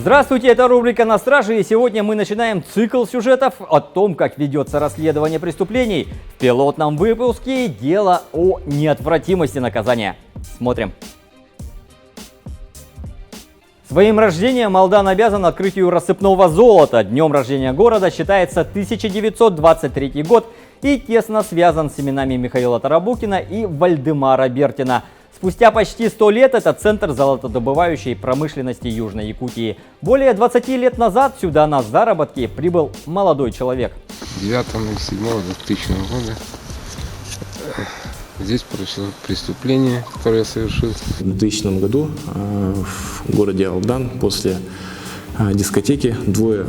Здравствуйте, это рубрика «На страже», и сегодня мы начинаем цикл сюжетов о том, как ведется расследование преступлений. В пилотном выпуске дело о неотвратимости наказания. Смотрим. Своим рождением Алдан обязан открытию рассыпного золота. Днем рождения города считается 1923 год и тесно связан с именами Михаила Тарабукина и Вальдемара Бертина. Спустя почти 100 лет это центр золотодобывающей промышленности Южной Якутии. Более 20 лет назад сюда на заработки прибыл молодой человек. 9.07.2000 года здесь произошло преступление, которое я совершил. В 2000 году в городе Алдан после дискотеки двое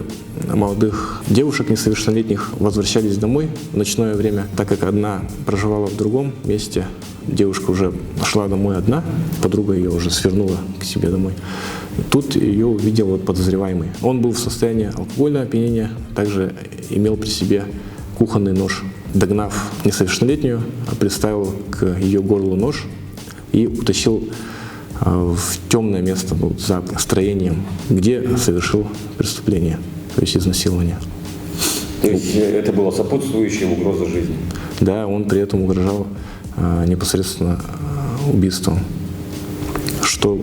молодых девушек несовершеннолетних возвращались домой в ночное время, так как одна проживала в другом месте. Девушка уже шла домой одна, подруга ее уже свернула к себе домой. Тут ее увидел подозреваемый. Он был в состоянии алкогольного опьянения, также имел при себе кухонный нож. Догнав несовершеннолетнюю, приставил к ее горлу нож и утащил в темное место за строением, где совершил преступление, то есть изнасилование. То есть это была сопутствующая угроза жизни? Да, он при этом угрожал непосредственно убийством, что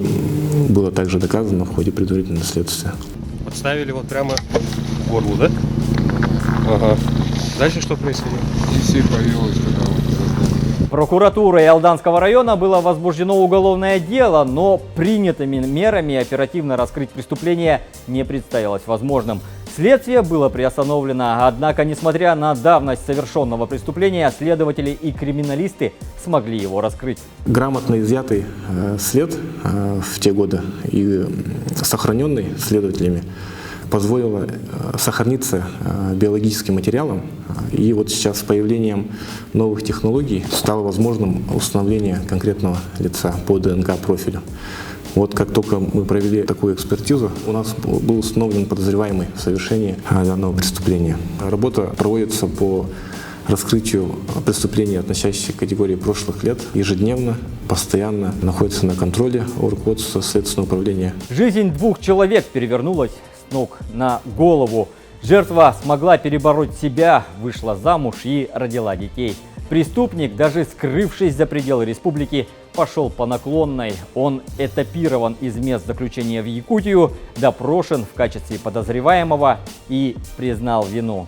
было также доказано в ходе предварительного следствия. Подставили вот прямо в горло, да? Ага. Дальше что происходило? И все повелось, когда Прокуратурой Алданского района было возбуждено уголовное дело, но принятыми мерами оперативно раскрыть преступление не представилось возможным. Следствие было приостановлено, однако, несмотря на давность совершенного преступления, следователи и криминалисты смогли его раскрыть. Грамотно изъятый след в те годы и сохраненный следователями позволило сохраниться биологическим материалом. И вот сейчас с появлением новых технологий стало возможным установление конкретного лица по ДНК-профилю. Вот как только мы провели такую экспертизу, у нас был установлен подозреваемый в совершении данного преступления. Работа проводится по раскрытию преступлений, относящихся к категории прошлых лет, ежедневно, постоянно находится на контроле у руководства Следственного управления. Жизнь двух человек перевернулась с ног на голову. Жертва смогла перебороть себя, вышла замуж и родила детей. Преступник, даже скрывшись за пределы республики, пошел по наклонной. Он этапирован из мест заключения в Якутию, допрошен в качестве подозреваемого и признал вину.